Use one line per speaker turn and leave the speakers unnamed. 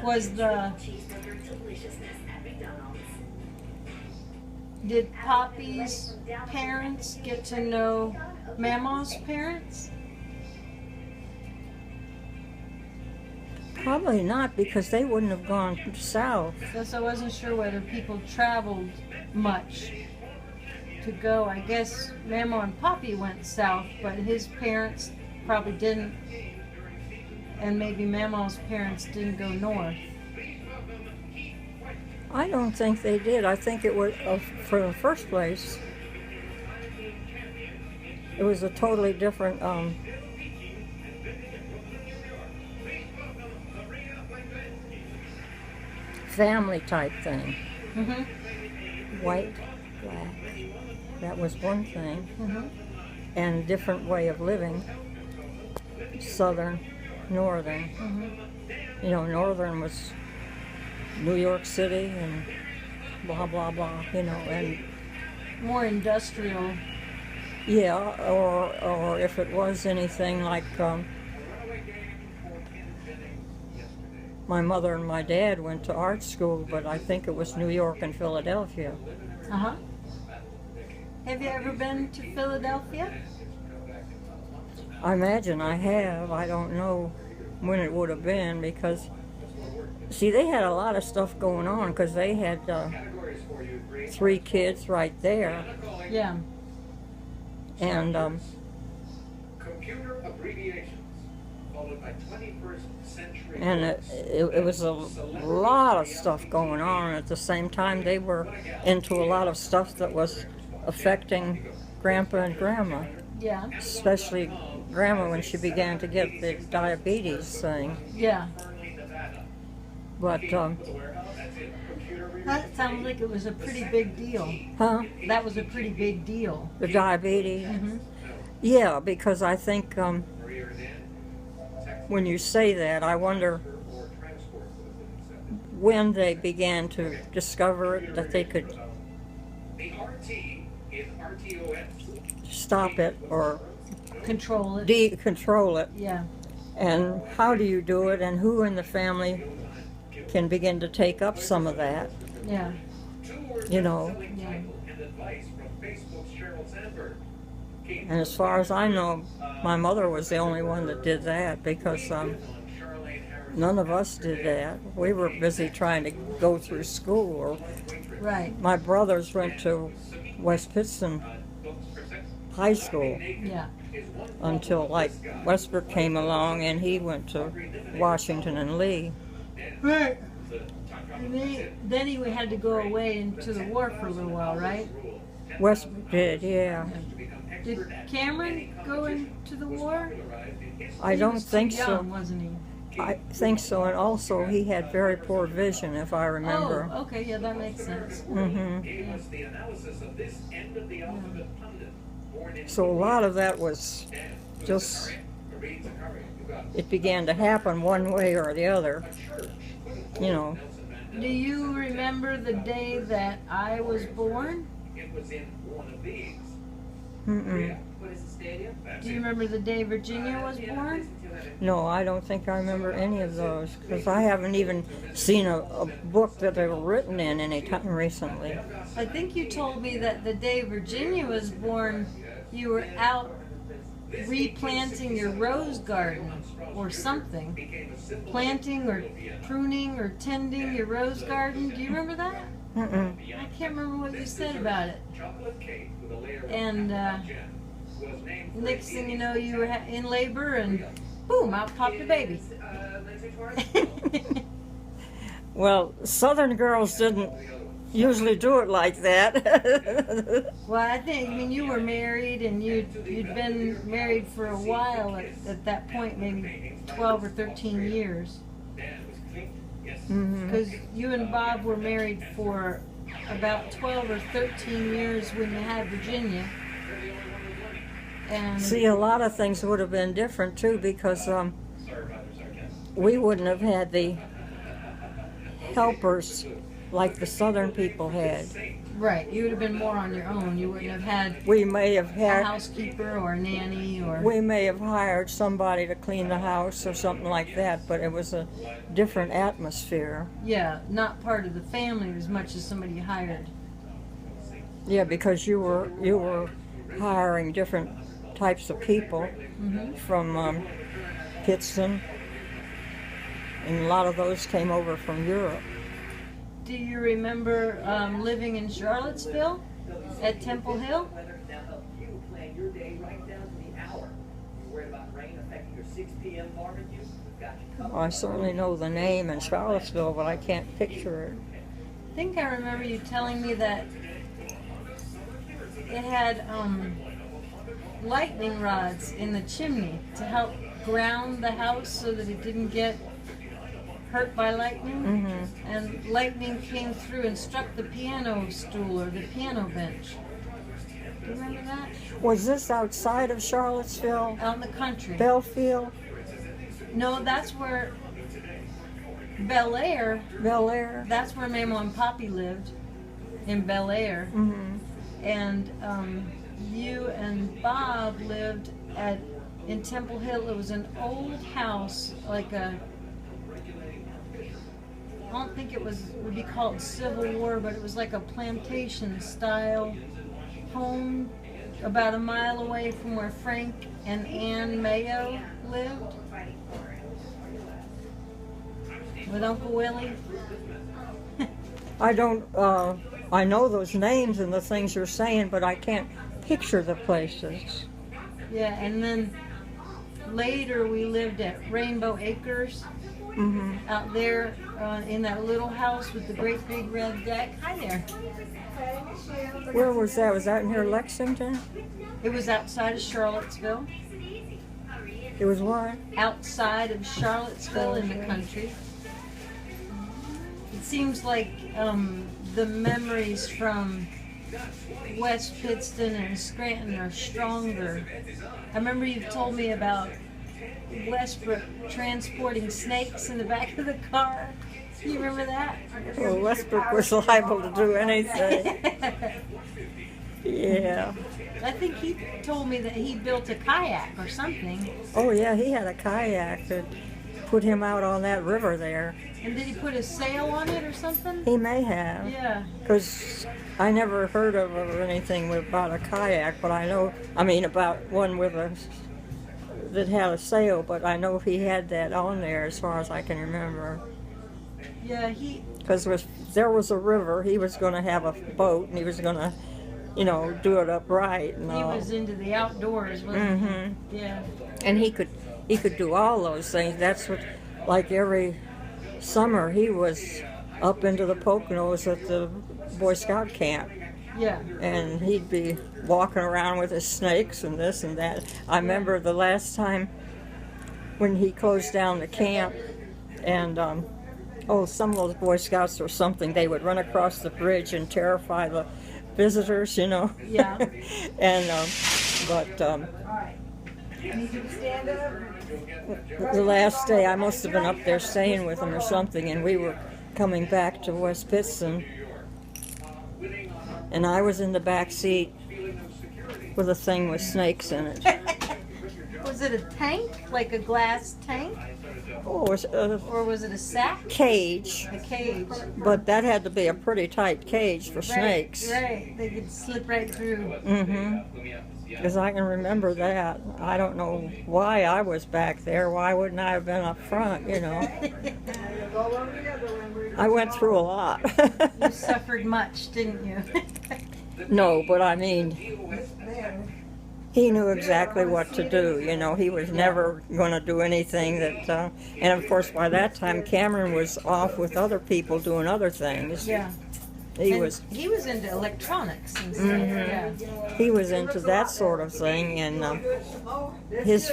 Was did Poppy's parents get to know Mama's parents?
Probably not, because they wouldn't have gone south.
Because I wasn't sure whether people traveled much to go. I guess Mama and Poppy went south, but his parents probably didn't. And maybe Mama's parents didn't go north.
I don't think they did. I think it was, for the first place, it was a totally different family type thing.
Mm-hmm.
White, black, that was one thing.
Mm-hmm.
And different way of living. Southern, northern.
Mm-hmm.
You know, northern was New York City and blah, blah, blah, you know, and
More industrial.
yeah, or if it was anything like my mother and my dad went to art school, but I think it was New York and Philadelphia.
Uh-huh. Have you ever been to Philadelphia?
I imagine I have. I don't know when it would have been, because, see, they had a lot of stuff going on, because they had 3 kids right there.
Yeah.
And
computer abbreviations followed by 21st century.
and it was a lot of stuff going on. At the same time, they were into a lot of stuff that was affecting Grandpa and Grandma,
Yeah.
especially Grandma when she began to get the diabetes thing.
Yeah.
But,
That sounds like it was a pretty big deal.
huh?
That was a pretty big deal.
The diabetes?
Mm-hmm.
Yeah, because I think when you say that, I wonder when they began to discover it, that they could
The RT in RTOS.
stop it or
Control it.
control it.
Yeah.
And how do you do it, and who in the family can begin to take up some of that,
Yeah.
you know?
Yeah.
And advice from Facebook's Sheryl Sandberg.
And as far as I know, my mother was the only one that did that, because none of us did that. We were busy trying to go through school. Or
Right.
my brothers went to West Pittston High School
Yeah.
until, like, Westbrook came along, and he went to Washington and Lee.
Right. And then he had to go away into the war for a little while, right?
Westbrook did, yeah.
Did Cameron go into the war?
I
He
don't
was too
think
young,
so.
wasn't he?
I think so, and also he had very poor vision, if I remember.
Oh, okay, yeah, that makes sense.
Hmm.
Gave us the analysis of this end of the alphabet pundit. Born in
So a lot of that was just, it began to happen one way or the other, you know.
Do you remember the day that I was born?
It was in one of these.
Mm-mm.
What is the stadium?
Do you remember the day Virginia was born?
No, I don't think I remember any of those, because I haven't even seen a book that they were written in any time recently.
I think you told me that the day Virginia was born, you were out replanting your rose garden or something. Planting or pruning or tending your rose garden. Do you remember that?
Mm-mm.
I can't remember what you said about it.
Chocolate cake with a layer of
And
gem was named for
next thing you know, you were in labor and boom, out popped a baby.
Well, Southern girls didn't usually do it like that.
Well, I mean, you were married and you'd been married for a while at that point, maybe 12 or 13 years.
Mhm.
Because you and Bob were married for about 12 or 13 years when you had Virginia. And
See, a lot of things would have been different too, because we wouldn't have had the helpers like the Southern people had.
Right. You would have been more on your own. You wouldn't have had
We may have
a
had,
housekeeper or a nanny or.
we may have hired somebody to clean the house or something like that, but it was a different atmosphere.
Yeah, not part of the family as much as somebody you hired.
Yeah, because you were hiring different types of people from Pittston, and a lot of those came over from Europe.
Do you remember living in Charlottesville at Temple Hill?
Now help you plan your day right down to the hour. You're worried about rain affecting your 6 p.m. barbecue? We've got you covered.
I certainly know the name in Charlottesville, but I can't picture it.
I think I remember you telling me that it had lightning rods in the chimney to help ground the house so that it didn't get hurt by lightning. And lightning came through and struck the piano stool or the piano bench. Do you remember that?
Was this outside of Charlottesville?
Out in the country.
Belfield?
No, that's where Bel Air.
Bel Air?
That's where Mama and Poppy lived, in Bel Air. And you and Bob lived in Temple Hill. It was an old house, like I don't think it would be called Civil War, but it was like a plantation style home about a mile away from where Frank and Ann Mayo lived with Uncle Willie.
I don't, I know those names and the things you're saying, but I can't picture the places.
Yeah, and then later we lived at Rainbow Acres out there in that little house with the great big red deck. Hi there.
Where was that? Was that near Lexington?
It was outside of Charlottesville.
It was what?
Outside of Charlottesville in the country. It seems like the memories from West Pittston and Scranton are stronger. I remember you told me about Westbrook transporting snakes in the back of the car. You remember that?
Well, Westbrook was liable to do anything. Yeah.
I think he told me that he built a kayak or something.
Oh, yeah, he had a kayak that put him out on that river there.
And did he put a sail on it or something?
He may have.
Yeah.
Because I never heard of anything about a kayak, but about one that had a sail, but I know he had that on there as far as I can remember.
Yeah,
Because there was a river, he was going to have a boat, and he was going to, do it upright and all.
He was into the outdoors, wasn't he? Yeah.
And he could do all those things. That's what, like every summer, he was up into the Poconos at the Boy Scout camp.
Yeah.
And he'd be walking around with his snakes and this and that. I remember the last time when he closed down the camp, and some of those Boy Scouts or something, they would run across the bridge and terrify the visitors,
Yeah.
And the last day I must have been up there staying with him or something, and we were coming back to West Pittston, and I was in the back seat with a thing with snakes in it.
Was it a tank, like a glass tank?
Oh, it was
Or was it a sack?
cage,
A cage.
but that had to be a pretty tight cage for snakes.
Right, they could slip right through.
Because I can remember that. I don't know why I was back there. Why wouldn't I have been up front, I went through a lot.
You suffered much, didn't you?
No, but I mean, he knew exactly what to do. He was never going to do anything that. And of course, by that time, Cameron was off with other people doing other things.
Yeah.
He
And
was.
he was into electronics and stuff. Yeah.
He was into that sort of thing, and his